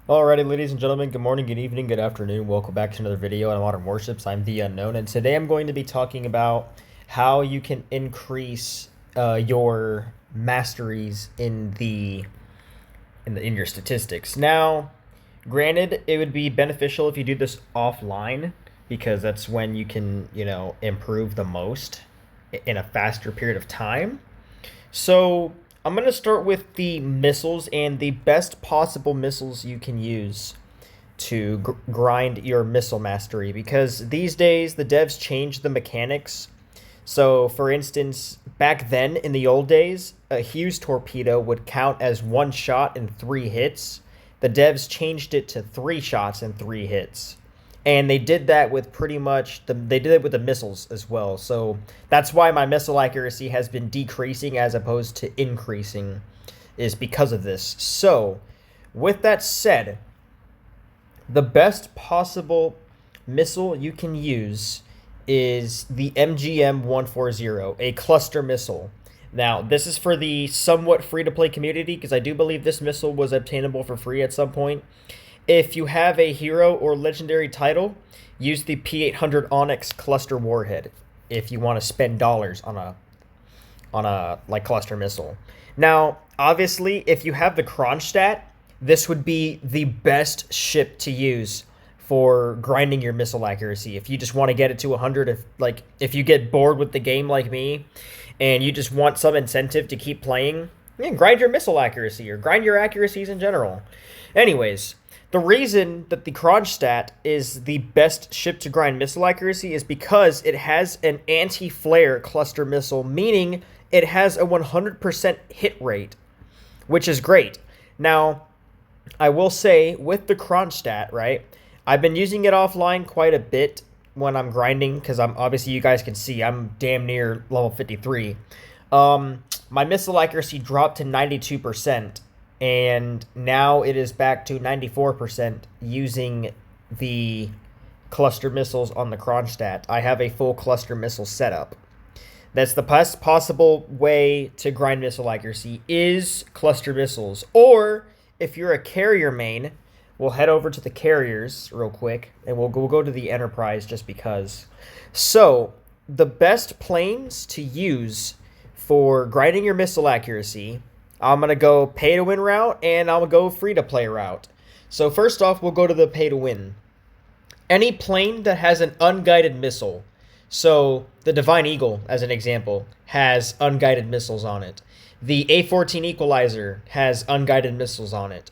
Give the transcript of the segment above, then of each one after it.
Alrighty, ladies and gentlemen, good morning, good evening, good afternoon. Welcome back to another video on Modern Warships. I'm The Unknown, and today I'm going to be talking about how you can increase your masteries in your statistics. Now, granted, it would be beneficial if you do this offline because that's when you can, improve the most in a faster period of time. So I'm going to start with the missiles and the best possible missiles you can use to grind your missile mastery because these days the devs changed the mechanics. So, for instance, back then in the old days, a Hughes torpedo would count as one shot and three hits. The devs changed it to three shots and three hits. And they did that with pretty much they did it with the missiles as well. So that's why my missile accuracy has been decreasing as opposed to increasing, is because of this. So, with that said, the best possible missile you can use is the MGM 140, a cluster missile. Now, this is for the somewhat free-to-play community because I do believe this missile was obtainable for free at some point. If you have a hero or legendary title, use the P800 Onyx cluster warhead if you want to spend dollars on a like cluster missile. Now, obviously, if you have the Kronstadt, this would be the best ship to use for grinding your missile accuracy. If you just want to get it to 100, if you get bored with the game like me and you just want some incentive to keep playing, grind your missile accuracy or grind your accuracies in general. Anyways, the reason that the Kronstadt is the best ship to grind missile accuracy is because it has an anti-flare cluster missile, meaning it has a 100% hit rate, which is great. Now, I will say, with the Kronstadt, right, I've been using it offline quite a bit when I'm grinding, because obviously you guys can see I'm damn near level 53. My missile accuracy dropped to 92%. And now it is back to 94% using the cluster missiles on the Kronstadt. I have a full cluster missile setup. That's the best possible way to grind missile accuracy is cluster missiles. Or if you're a carrier main, we'll head over to the carriers real quick, and we'll go to the Enterprise just because. So, the best planes to use for grinding your missile accuracy, I'm going to go pay-to-win route, and I'm going to go free-to-play route. So first off, we'll go to the pay-to-win. Any plane that has an unguided missile, so the Divine Eagle, as an example, has unguided missiles on it. The A-14 Equalizer has unguided missiles on it.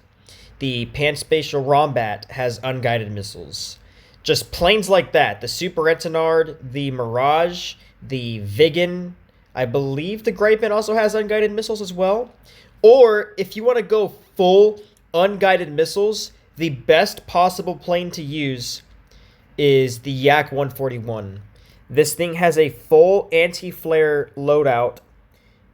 The Panspatial Rombat has unguided missiles. Just planes like that. The Super Etenard, the Mirage, the Viggen, I believe the Gripen also has unguided missiles as well. Or if you want to go full unguided missiles, the best possible plane to use is the Yak 141. This thing has a full anti-flare loadout,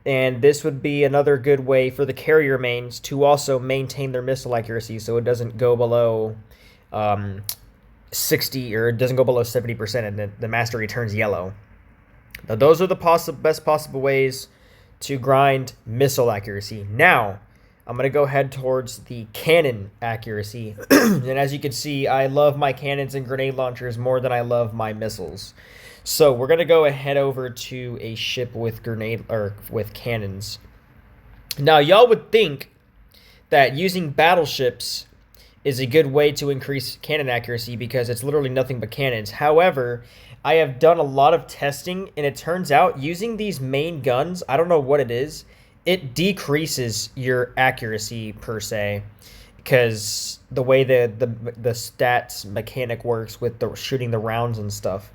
and this would be another good way for the carrier mains to also maintain their missile accuracy so it doesn't go below 60 or it doesn't go below 70% and the mastery turns yellow. Now, those are the best possible ways to grind missile accuracy. Now, I'm going to go head towards the cannon accuracy. And as you can see, I love my cannons and grenade launchers more than I love my missiles. So we're going to go head over to a ship with with cannons. Now, y'all would think that using battleships is a good way to increase cannon accuracy because it's literally nothing but cannons. However, I have done a lot of testing, and it turns out using these main guns, I don't know what it is, it decreases your accuracy per se, because the way the stats mechanic works with the shooting the rounds and stuff.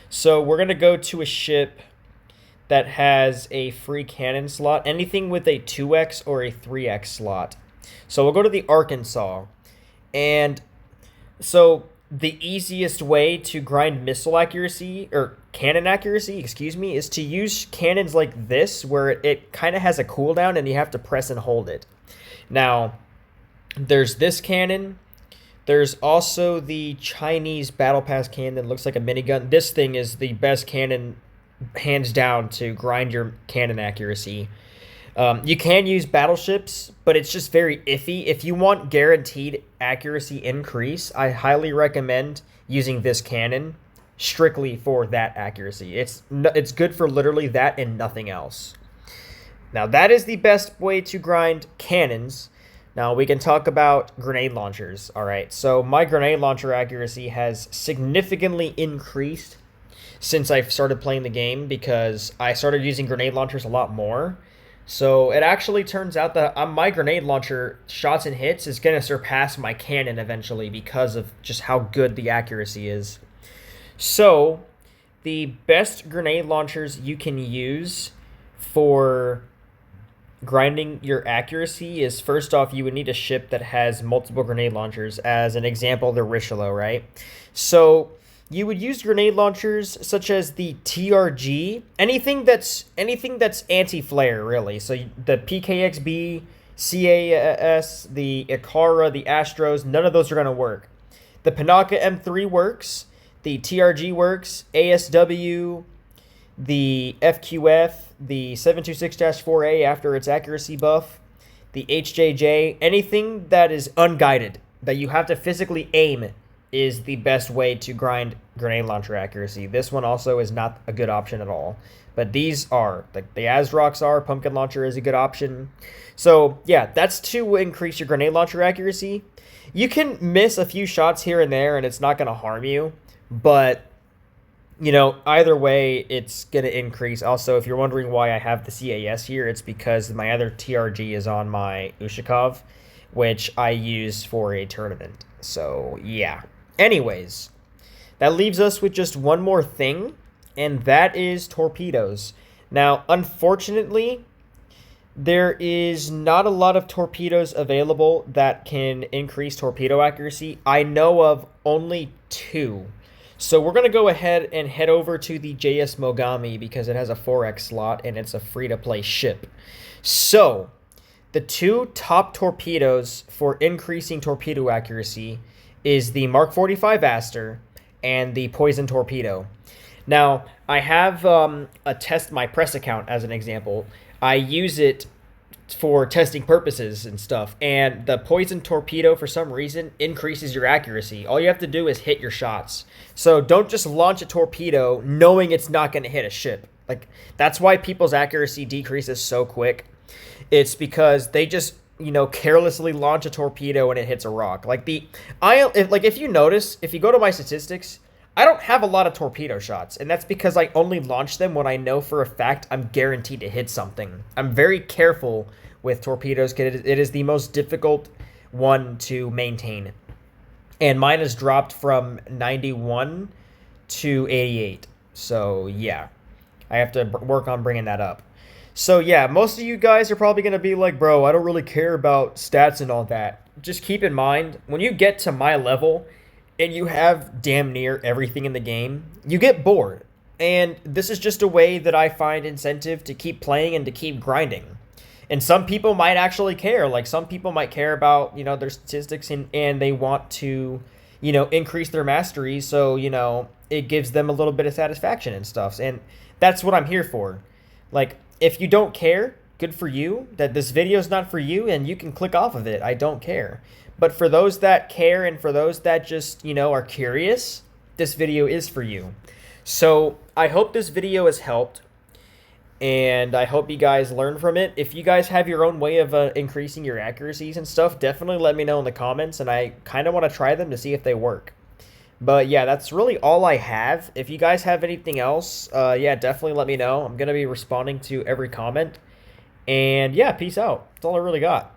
So we're gonna go to a ship that has a free cannon slot, anything with a 2x or a 3x slot. So we'll go to the Arkansas, and so the easiest way to grind missile accuracy, or cannon accuracy, excuse me, is to use cannons like this, where it kind of has a cooldown and you have to press and hold it. Now, there's this cannon. There's also the Chinese Battle Pass cannon. It looks like a minigun. This thing is the best cannon, hands down, to grind your cannon accuracy. You can use battleships, but it's just very iffy. If you want guaranteed accuracy increase, I highly recommend using this cannon strictly for that accuracy. It's good for literally that and nothing else. Now that is the best way to grind cannons. Now we can talk about grenade launchers. All right, so my grenade launcher accuracy has significantly increased since I started playing the game because I started using grenade launchers a lot more. So it actually turns out that my grenade launcher shots and hits is going to surpass my cannon eventually because of just how good the accuracy is. So the best grenade launchers you can use for grinding your accuracy is, first off, you would need a ship that has multiple grenade launchers. As an example, the Richelieu, right? So you would use grenade launchers such as the TRG, anything that's anti-flare, really. So the PKXB, CAS, the Ikara, the Astros, none of those are going to work. The Panaka M3 works, the TRG works, ASW, the FQF, the 726-4A after its accuracy buff, the HJJ, anything that is unguided, that you have to physically aim, is the best way to grind grenade launcher accuracy. This one also is not a good option at all. But these are. The Azrox are. Pumpkin launcher is a good option. So, yeah, that's to increase your grenade launcher accuracy. You can miss a few shots here and there, and it's not going to harm you. But, you know, either way, it's going to increase. Also, if you're wondering why I have the CAS here, it's because my other TRG is on my Ushakov, which I use for a tournament. So, yeah. Anyways, that leaves us with just one more thing, and that is torpedoes. Now, unfortunately, there is not a lot of torpedoes available that can increase torpedo accuracy. I know of only 2. So we're going to go ahead and head over to the JS Mogami because it has a 4X slot and it's a free-to-play ship. So, the 2 top torpedoes for increasing torpedo accuracy is the Mark 45 Aster and the Poison Torpedo. Now, I have a test my press account as an example. I use it for testing purposes and stuff, and the Poison Torpedo, for some reason, increases your accuracy. All you have to do is hit your shots. So don't just launch a torpedo knowing it's not going to hit a ship. Like, that's why people's accuracy decreases so quick. It's because they just, you know, carelessly launch a torpedo and it hits a rock. Like if you notice, if you go to my statistics, I don't have a lot of torpedo shots, and that's because I only launch them when I know for a fact I'm guaranteed to hit something. I'm very careful with torpedoes because it is the most difficult one to maintain. And mine has dropped from 91 to 88. So, yeah. I have to work on bringing that up. So, yeah, most of you guys are probably going to be like, bro, I don't really care about stats and all that. Just keep in mind, when you get to my level and you have damn near everything in the game, you get bored. And this is just a way that I find incentive to keep playing and to keep grinding. And some people might actually care. Like, some people might care about, you know, their statistics and they want to, you know, increase their mastery. So, you know, it gives them a little bit of satisfaction and stuff. And that's what I'm here for. Like, if you don't care, good for you. That this video is not for you and you can click off of it. I don't care. But for those that care and for those that just, you know, are curious, this video is for you. So I hope this video has helped. And I hope you guys learn from it. If you guys have your own way of increasing your accuracies and stuff, definitely let me know in the comments. And I kind of want to try them to see if they work. But yeah, that's really all I have. If you guys have anything else, yeah, definitely let me know. I'm going to be responding to every comment. And yeah, peace out. That's all I really got.